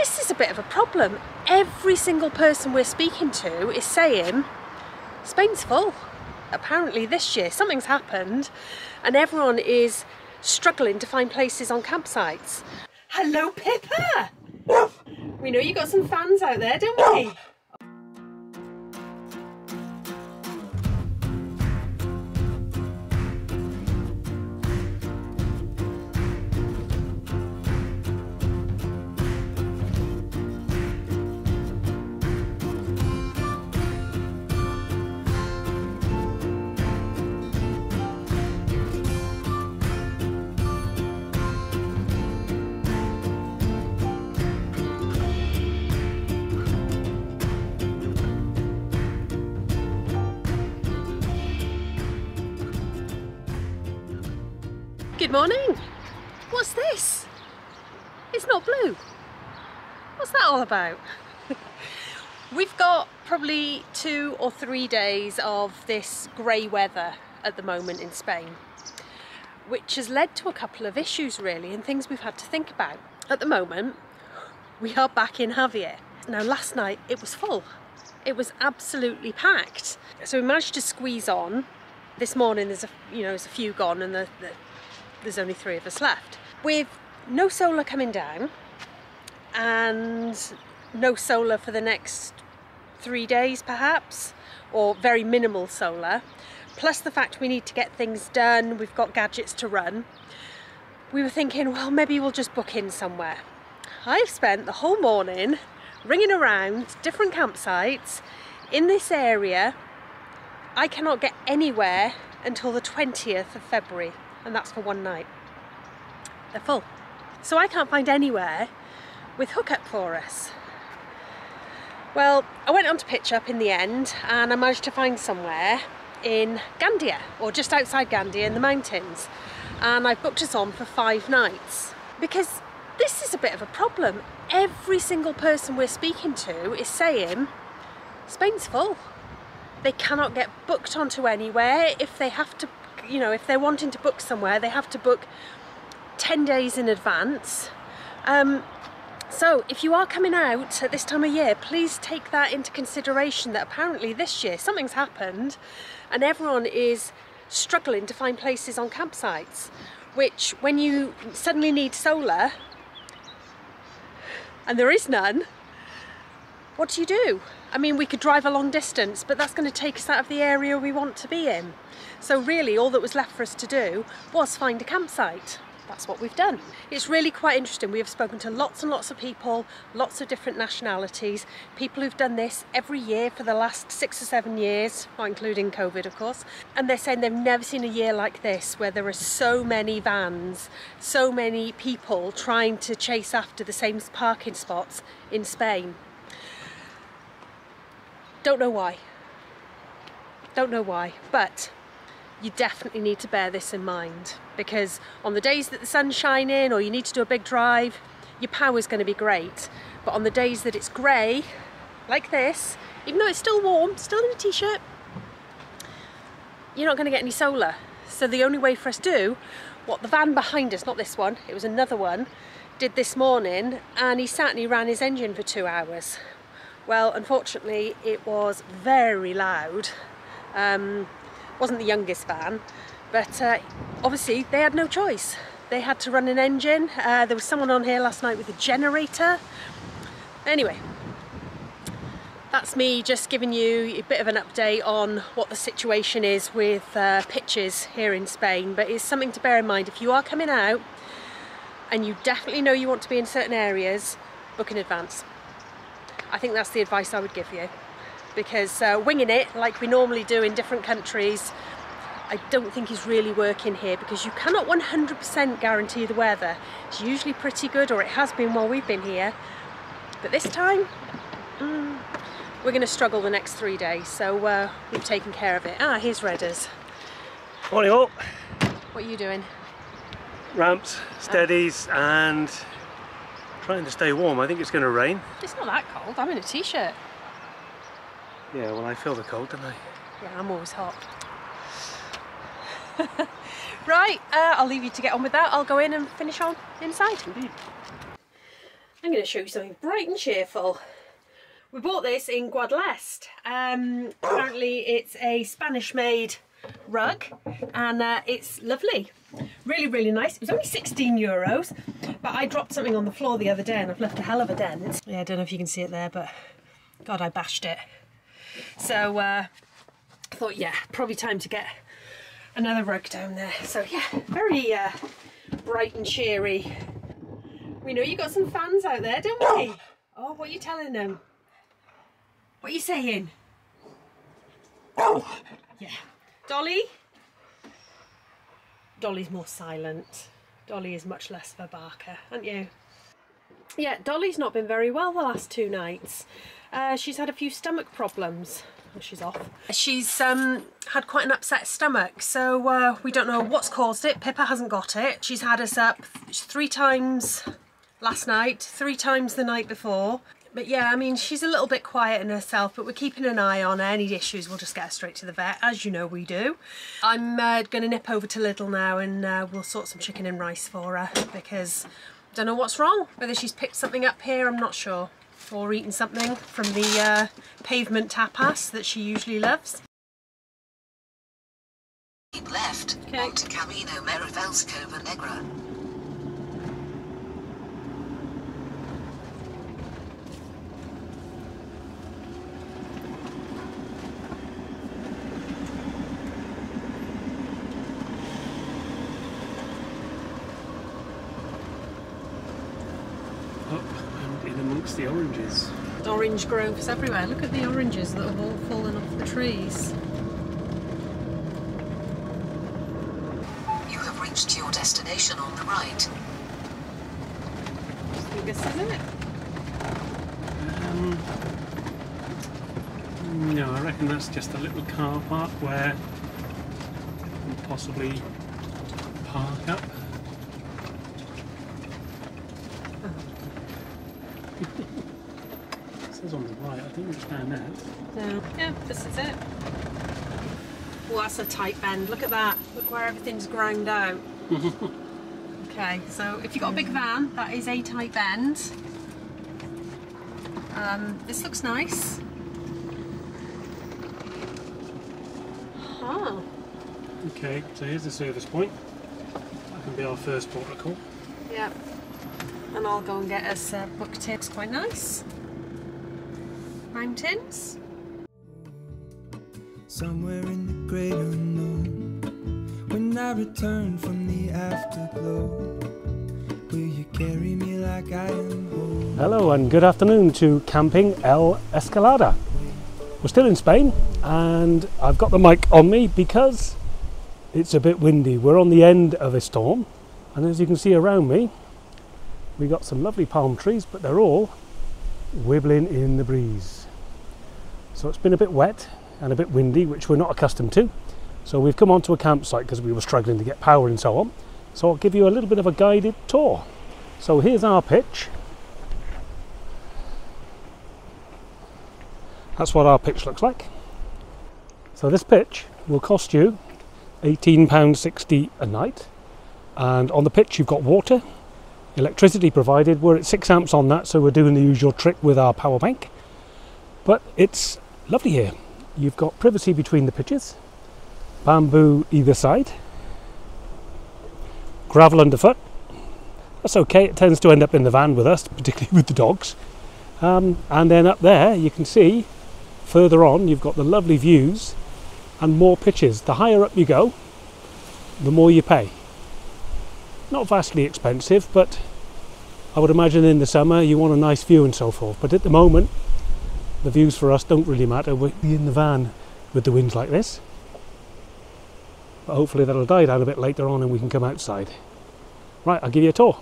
this is a bit of a problem. Every single person we're speaking to is saying Spain's full. Apparently this year something's happened and everyone is struggling to find places on campsites. Hello Pippa! We know you got some fans out there, don't we? Good morning. What's this? It's not blue. What's that all about? We've got probably 2 or 3 days of this grey weather at the moment in Spain, which has led to a couple of issues really and things we've had to think about. At the moment, we are back in Javier. Now last night it was full. It was absolutely packed. So we managed to squeeze on. This morning there's a few gone and there's only 3 of us left. With no solar coming down and no solar for the next 3 days perhaps, or very minimal solar, plus the fact we need to get things done, we've got gadgets to run, we were thinking, well, maybe we'll just book in somewhere. I've spent the whole morning ringing around different campsites in this area. I cannot get anywhere until the 20th of February. And that's for one night. They're full. So I can't find anywhere with hookup for us. Well, I went on to pitch up in the end and I managed to find somewhere in Gandia, or just outside Gandia in the mountains. And I booked us on for 5 nights. Because this is a bit of a problem. Every single person we're speaking to is saying Spain's full. They cannot get booked onto anywhere. If they have to, if they're wanting to book somewhere, they have to book 10 days in advance. So if you are coming out at this time of year, please take that into consideration, that apparently this year something's happened and everyone is struggling to find places on campsites, which when you suddenly need solar and there is none, what do? I mean, we could drive a long distance, but that's going to take us out of the area we want to be in. So really all that was left for us to do was find a campsite. That's what we've done. It's really quite interesting. We have spoken to lots and lots of people, lots of different nationalities, people who've done this every year for the last 6 or 7 years, not including COVID of course, and they're saying they've never seen a year like this where there are so many vans, so many people trying to chase after the same parking spots in Spain. Don't know why, but you definitely need to bear this in mind, because on the days that the sun's shining or you need to do a big drive, your power's going to be great. But on the days that it's grey, like this, even though it's still warm, still in a t-shirt, you're not going to get any solar. So the only way for us to do what the van behind us, not this one, it was another one, did this morning, and he sat and he ran his engine for 2 hours. Well, unfortunately, it was very loud. Wasn't the youngest van, but obviously they had no choice. They had to run an engine. There was someone on here last night with a generator. Anyway, that's me just giving you a bit of an update on what the situation is with pitches here in Spain. But it's something to bear in mind. If you are coming out and you definitely know you want to be in certain areas, book in advance. I think that's the advice I would give you. Because winging it like we normally do in different countries, I don't think is really working here, because you cannot 100% guarantee the weather. It's usually pretty good, or it has been while we've been here, but this time we're going to struggle the next 3 days, so we've taken care of it. Here's Redders. Morning all. What are you doing? Ramps, steadies, and trying to stay warm. I think it's going to rain. It's not that cold. I'm in a t-shirt. Yeah, well, I feel the cold, don't I? Yeah, I'm always hot. Right, I'll leave you to get on with that. I'll go in and finish on inside. Indeed. I'm going to show you something bright and cheerful. We bought this in Guadalest. Apparently it's a Spanish-made rug, and it's lovely. Really, really nice. It was only €16, but I dropped something on the floor the other day and I've left a hell of a dent. Yeah, I don't know if you can see it there, but God, I bashed it. So I thought, yeah, probably time to get another rug down there. So yeah, very bright and cheery. We know you got some fans out there, don't we? Oh, what are you telling them? What are you saying? Yeah. Dolly? Dolly's more silent. Dolly is much less of a barker, aren't you? Yeah, Dolly's not been very well the last 2 nights. She's had a few stomach problems. Oh, she's off. She's had quite an upset stomach, so we don't know what's caused it. Pippa hasn't got it. She's had us up 3 times last night, 3 times the night before. But yeah, I mean, she's a little bit quiet in herself, but we're keeping an eye on her. Any issues, we'll just get her straight to the vet, as you know we do. I'm going to nip over to Lidl now and we'll sort some chicken and rice for her, because I don't know what's wrong. Whether she's picked something up here, I'm not sure. Or eaten something from the pavement tapas that she usually loves. Keep left, onto Camino Meravelskova Negra. Amongst the oranges. Orange groves everywhere. Look at the oranges that have all fallen off the trees. You have reached your destination on the right. I think this is it. No, I reckon that's just a little car park where you can possibly park up. It says on the right, I think it's down there. No. Yeah, this is it. Oh, that's a tight bend. Look at that. Look where everything's ground out. Okay, so if you've got a big van, that is a tight bend. This looks nice. Huh. Okay, so here's the service point. That can be our first port of call. Yeah. And I'll go and get us book tips. Quite nice. Mountains. Somewhere in the great unknown, when I return from the afterglow, will you carry me like I am home? Hello and good afternoon to Camping El Escalada. We're still in Spain and I've got the mic on me because it's a bit windy. We're on the end of a storm, and as you can see around me, we got some lovely palm trees, but they're all wibbling in the breeze. So it's been a bit wet and a bit windy, which we're not accustomed to. So we've come onto a campsite because we were struggling to get power and so on. So I'll give you a little bit of a guided tour. So here's our pitch. That's what our pitch looks like. So this pitch will cost you £18.60 a night. And on the pitch you've got water, electricity provided. We're at 6 amps on that, so we're doing the usual trick with our power bank. But it's lovely here. You've got privacy between the pitches, bamboo either side, gravel underfoot. That's okay, it tends to end up in the van with us, particularly with the dogs. And then up there you can see further on you've got the lovely views and more pitches. The higher up you go, the more you pay. Not vastly expensive, but I would imagine in the summer you want a nice view and so forth. But at the moment, the views for us don't really matter. We're in the van with the winds like this. But hopefully that'll die down a bit later on and we can come outside. Right, I'll give you a tour.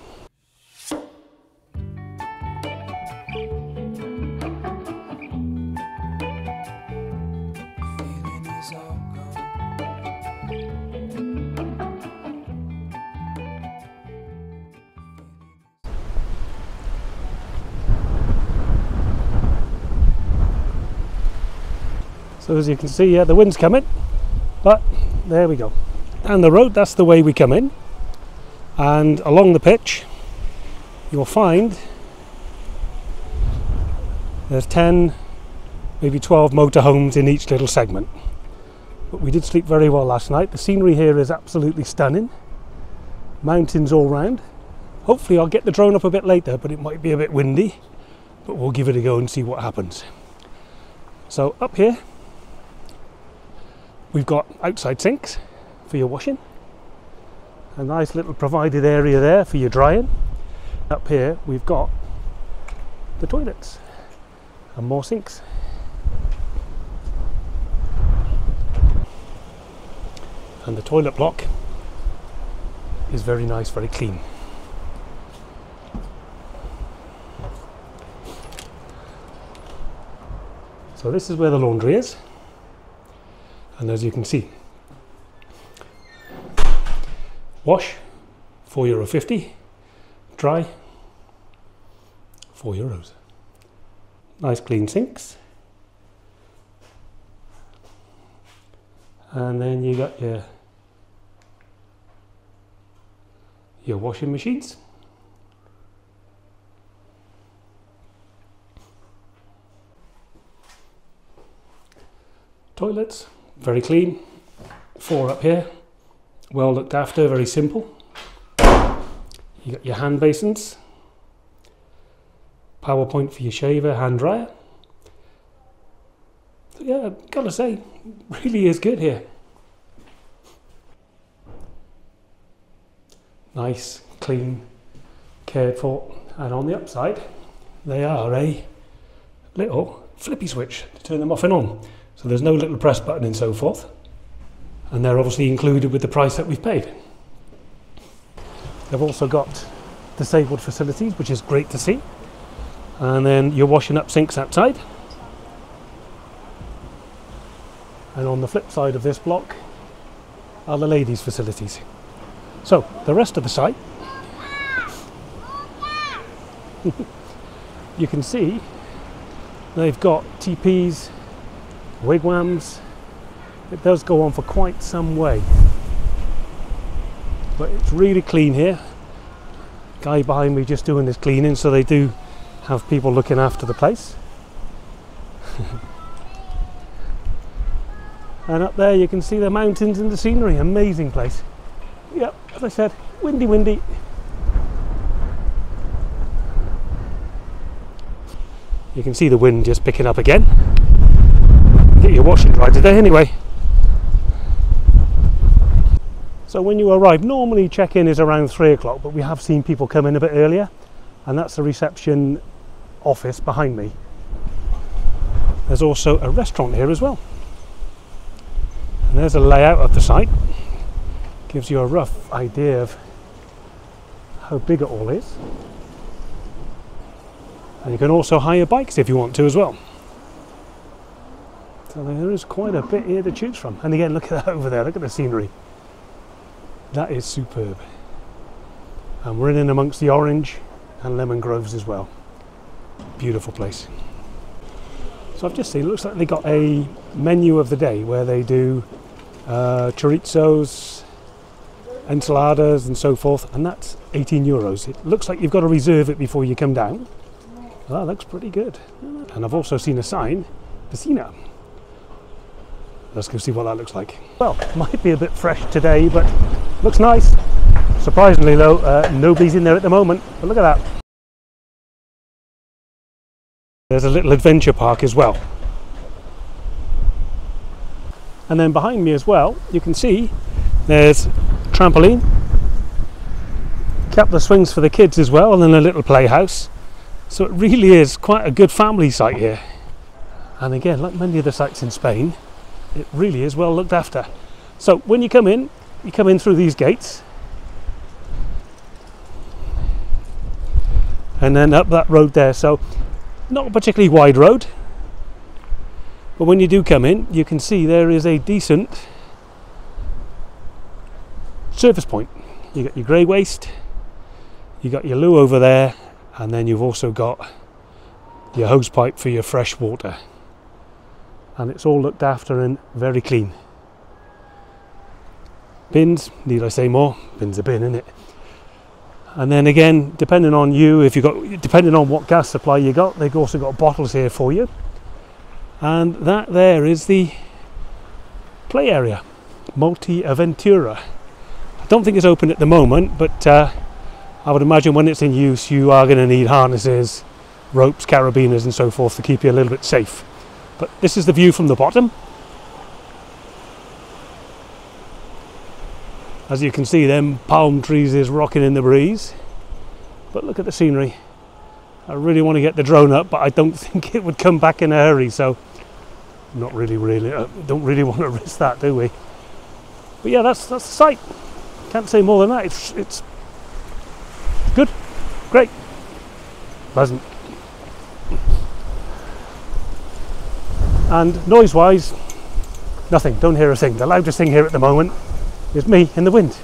So as you can see, yeah, the wind's coming, but there we go. And the road, that's the way we come in. And along the pitch, you'll find There's 10, maybe 12 motorhomes in each little segment. But we did sleep very well last night. The scenery here is absolutely stunning. Mountains all round. Hopefully I'll get the drone up a bit later, but it might be a bit windy. But we'll give it a go and see what happens. So up here, we've got outside sinks for your washing. A nice little provided area there for your drying. Up here, we've got the toilets and more sinks. And the toilet block is very nice, very clean. So this is where the laundry is, and as you can see, wash €4.50, dry €4. Nice clean sinks, and then you got your washing machines. Toilets, very clean. 4 up here, well looked after, very simple. You got your hand basins, power point for your shaver, hand dryer. So yeah, I've got to say, really is good here. Nice, clean, cared for, and on the upside they are a little flippy switch to turn them off and on. So there's no little press button and so forth, and they're obviously included with the price that we've paid. They've also got disabled facilities, which is great to see, and then you're washing up sinks outside. And on the flip side of this block are the ladies' facilities. So the rest of the site, you can see they've got teepees, wigwams. It does go on for quite some way, but it's really clean here. Guy behind me just doing this cleaning, so they do have people looking after the place. And up there you can see the mountains and the scenery. Amazing place. Yep, as I said, windy. You can see the wind just picking up again. Get your washing dry today anyway. So when you arrive, normally check-in is around 3 o'clock, but we have seen people come in a bit earlier, and that's the reception office behind me. There's also a restaurant here as well. And there's a layout of the site. Gives you a rough idea of how big it all is. And you can also hire bikes if you want to as well. So there is quite a bit here to choose from. And again, look at that over there, look at the scenery. That is superb. And we're in amongst the orange and lemon groves as well. Beautiful place. So I've just seen, it looks like they got a menu of the day where they do chorizos, enchiladas and so forth, and that's €18. It looks like you've got to reserve it before you come down. That looks pretty good. And I've also seen a sign, piscina. Let's go see what that looks like. Well, might be a bit fresh today, but looks nice. Surprisingly though, nobody's in there at the moment, but look at that. There's a little adventure park as well. And then behind me as well, you can see there's trampoline, couple of swings for the kids as well, and then a little playhouse. So it really is quite a good family site here. And again, like many of the sites in Spain, it really is well looked after. So when you come in through these gates, and then up that road there. So not a particularly wide road, but when you do come in, you can see there is a decent service point. You got your grey waste, you got your loo over there, and then you've also got your hose pipe for your fresh water. And it's all looked after and very clean. Bins, need I say more? Bins a bin, innit? And then again, depending on you, depending on what gas supply you got, they've also got bottles here for you. And that there is the play area, Multi-Aventura. I don't think it's open at the moment, but I would imagine when it's in use you are going to need harnesses, ropes, carabiners and so forth to keep you a little bit safe. But this is the view from the bottom. As you can see, them palm trees is rocking in the breeze. But look at the scenery. I really want to get the drone up, but I don't think it would come back in a hurry, so don't really want to risk that, do we? But yeah, that's the site. Can't say more than that. It's good, great, pleasant. And noise-wise, nothing. Don't hear a thing. The loudest thing here at the moment is me in the wind.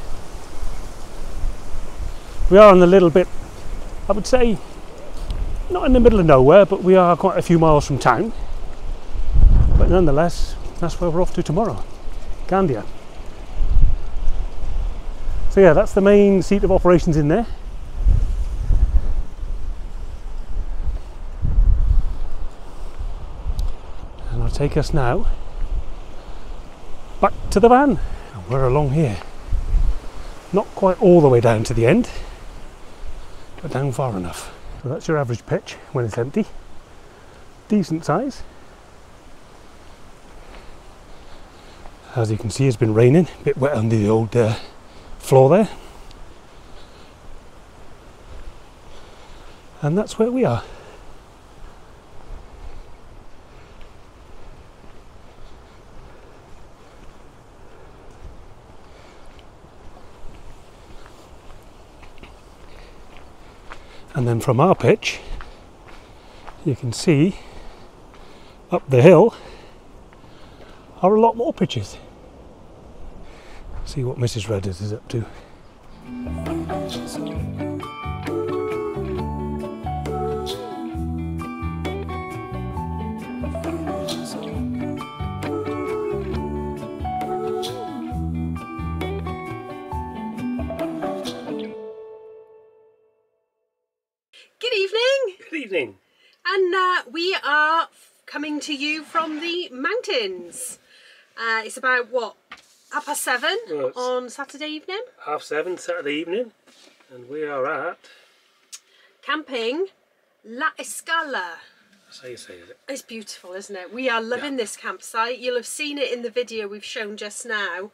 We are on a little bit, I would say, not in the middle of nowhere, but we are quite a few miles from town. But nonetheless, that's where we're off to tomorrow, Gandia. So yeah, that's the main seat of operations in there. And I'll take us now back to the van. And we're along here. Not quite all the way down to the end, but down far enough. So that's your average pitch when it's empty. Decent size. As you can see, it's been raining, a bit wet under the old floor there. And that's where we are. And then from our pitch, you can see up the hill are a lot more pitches. See what Mrs. Redders is up to. Good evening. Good evening. And we are coming to you from the mountains. It's about what, 7:30 Well, on Saturday evening? 7:30 Saturday evening, and we are at, Camping La Escala. that's how you say it. It's beautiful, isn't it? We are loving this campsite. You'll have seen it in the video we've shown just now.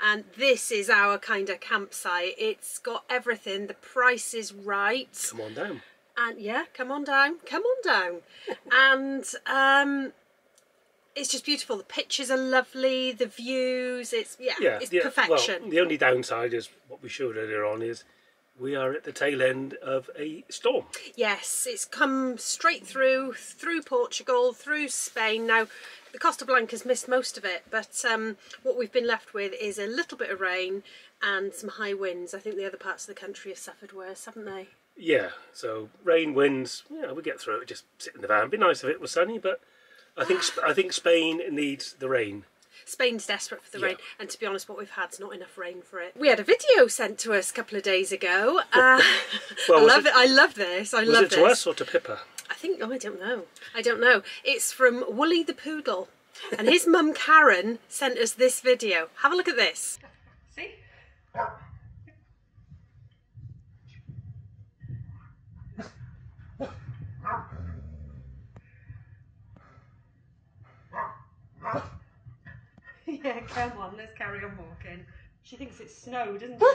And this is our kind of campsite. It's got everything. The price is right. Come on down. And yeah, come on down. And it's just beautiful. The pictures are lovely. The views. It's perfection. Well, the only downside is what we showed earlier on is we are at the tail end of a storm. Yes, it's come straight through Portugal, through Spain. Now, the Costa Blanca's missed most of it, but what we've been left with is a little bit of rain and some high winds. I think the other parts of the country have suffered worse, haven't they? Yeah, so rain, winds, we get through it. Just sit in the van. It'd be nice if it was sunny, but I think Spain needs the rain. Spain's desperate for the rain, and to be honest, what we've had's not enough rain for it. We had a video sent to us a couple of days ago. Well, I love this. Was it to us or to Pippa? I think, I don't know. It's from Wooly the Poodle, and his mum Karen sent us this video. Have a look at this. See? Yeah, come on, let's carry on walking. She thinks it's snow, doesn't she?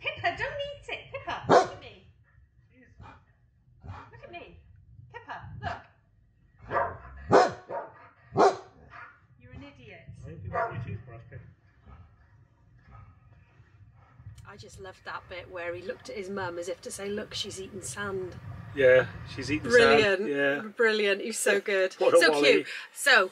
Pippa, don't eat it! Pippa, look at me! Look at me! Pippa, look! You're an idiot. I just loved that bit where he looked at his mum as if to say, look, she's eating sand. Yeah, she's eating brilliant, sand. Yeah. Brilliant. He's so good. What a so wally. Cute. So,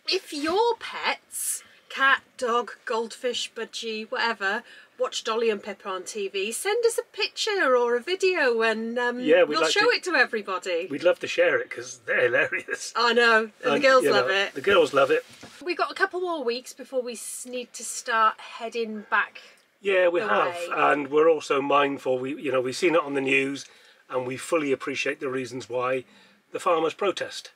if your pets, cat, dog, goldfish, budgie, whatever, watch Dolly and Pippa on TV, send us a picture or a video and Yeah, we'll show it to everybody. We'd love to share it because they're hilarious. I know, and the girls love it. The girls love it. We've got a couple more weeks before we need to start heading back. Yeah, we the have, way. and we're also mindful. We've seen it on the news, and we fully appreciate the reasons why the farmers protest.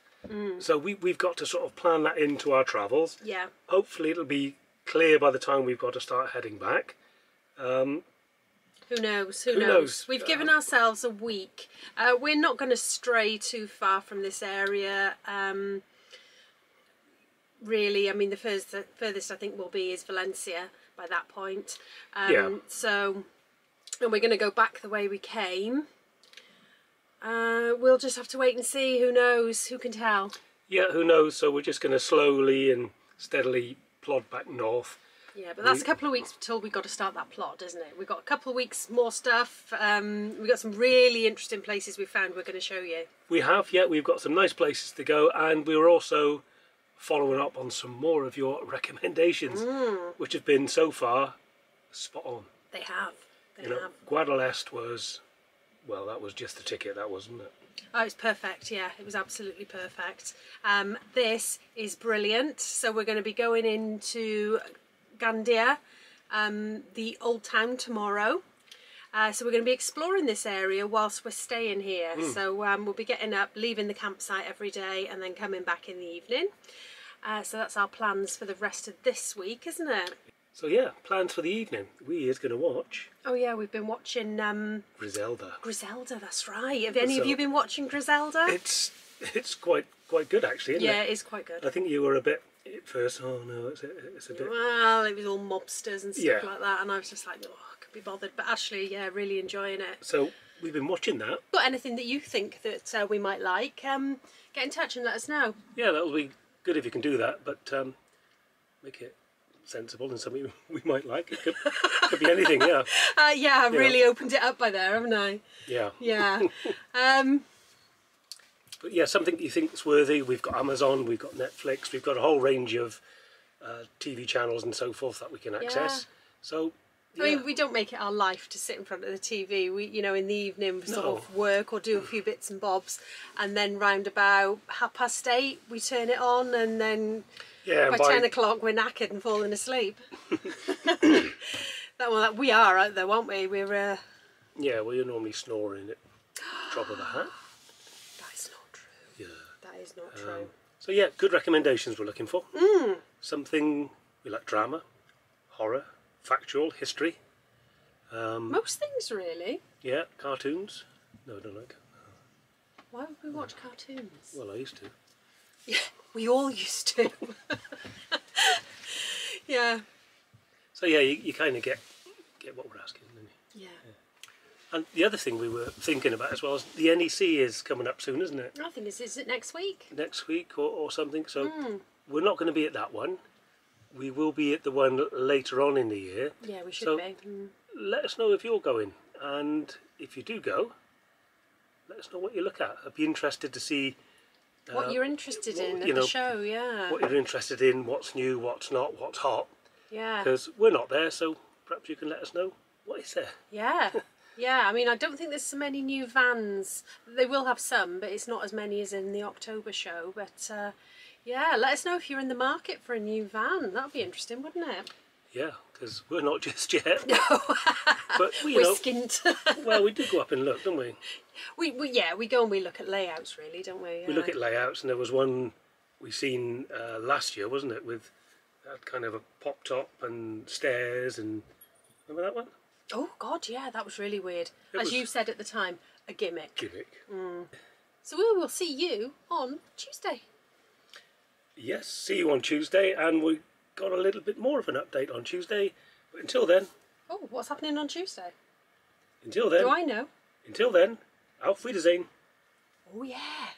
So we've got to sort of plan that into our travels. Yeah. Hopefully it'll be clear by the time we've got to start heading back. Who knows? Who knows? We've given ourselves a week. We're not going to stray too far from this area. Really, I mean, the furthest I think we'll be is Valencia by that point. So, and we're going to go back the way we came. We'll just have to wait and see. Who knows? Who can tell? Yeah, who knows? So we're just going to slowly and steadily plod back north. Yeah, but that's a couple of weeks until we've got to start that plot, isn't it? We've got a couple of weeks more stuff. We've got some really interesting places we found we're going to show you. We have, yeah. We've got some nice places to go, and we were also following up on some more of your recommendations, which have been so far spot on. They have. They have. Guadalest was, well, that was just the ticket, that wasn't it? Oh, it's perfect, yeah, it was absolutely perfect. This is brilliant. So we're going to be going into Gandia, the old town tomorrow. So we're going to be exploring this area whilst we're staying here. So we'll be getting up, leaving the campsite every day and then coming back in the evening. So that's our plans for the rest of this week, isn't it? So yeah, plans for the evening. We is going to watch. Oh yeah, we've been watching Griselda. Griselda, that's right. Have any of you been watching Griselda? It's quite good actually, isn't it? Yeah, it is quite good. I think you were a bit at first. Oh no, it's a bit. Well, it was all mobsters and stuff like that, and I was just like, oh, I could be bothered. But Ashley, yeah, really enjoying it. So we've been watching that. Got anything that you think that we might like? Get in touch and let us know. Yeah, that would be good if you can do that, but make it sensible and something we might like. It could be anything, yeah. Yeah, I've really opened it up by there, haven't I? Yeah. Yeah. But yeah, something you think is worthy. We've got Amazon, we've got Netflix, we've got a whole range of TV channels and so forth that we can access. So, yeah. I mean, we don't make it our life to sit in front of the TV. We, in the evening, we sort of work or do a few bits and bobs, and then round about 8:30 we turn it on, and then by 10 o'clock we're knackered and falling asleep. We are out there, aren't we? We're yeah, well, you're normally snoring at the drop of a hat. That is not true. Yeah, that is not true. So yeah, good recommendations we're looking for. Something we like: drama, horror, factual, history. Most things, really. Yeah, cartoons. No, I don't like. Why would we watch cartoons? Well, I used to. Yeah, we all used to. Yeah. So yeah, you kind of get what we're asking, don't you? Yeah. And the other thing we were thinking about as well is the NEC is coming up soon, isn't it? I think is it next week? Next week or something. So we're not going to be at that one. We will be at the one later on in the year. Yeah, we should be. Let us know if you're going, and if you do go, let us know what you look at. I'd be interested to see what you're interested in at the show. Yeah. What you're interested in, what's new, what's not, what's hot. Yeah. Because we're not there, so perhaps you can let us know what is there. Yeah. Yeah, I mean, I don't think there's so many new vans. They will have some, but it's not as many as in the October show. But yeah, let us know if you're in the market for a new van. That would be interesting, wouldn't it? Yeah, because we're not just yet. No. But we're skint. Well, we do go up and look, don't we? We go and we look at layouts, really, don't we? We look at layouts, and there was one we seen last year, wasn't it, with that kind of a pop top and stairs, and remember that one? Oh God, yeah, that was really weird. As you said at the time, a gimmick. So we will see you on Tuesday. Yes, see you on Tuesday, and we got a little bit more of an update on Tuesday. But until then... Oh, what's happening on Tuesday? Until then... Do I know? Until then, auf Wiedersehen. Oh yeah.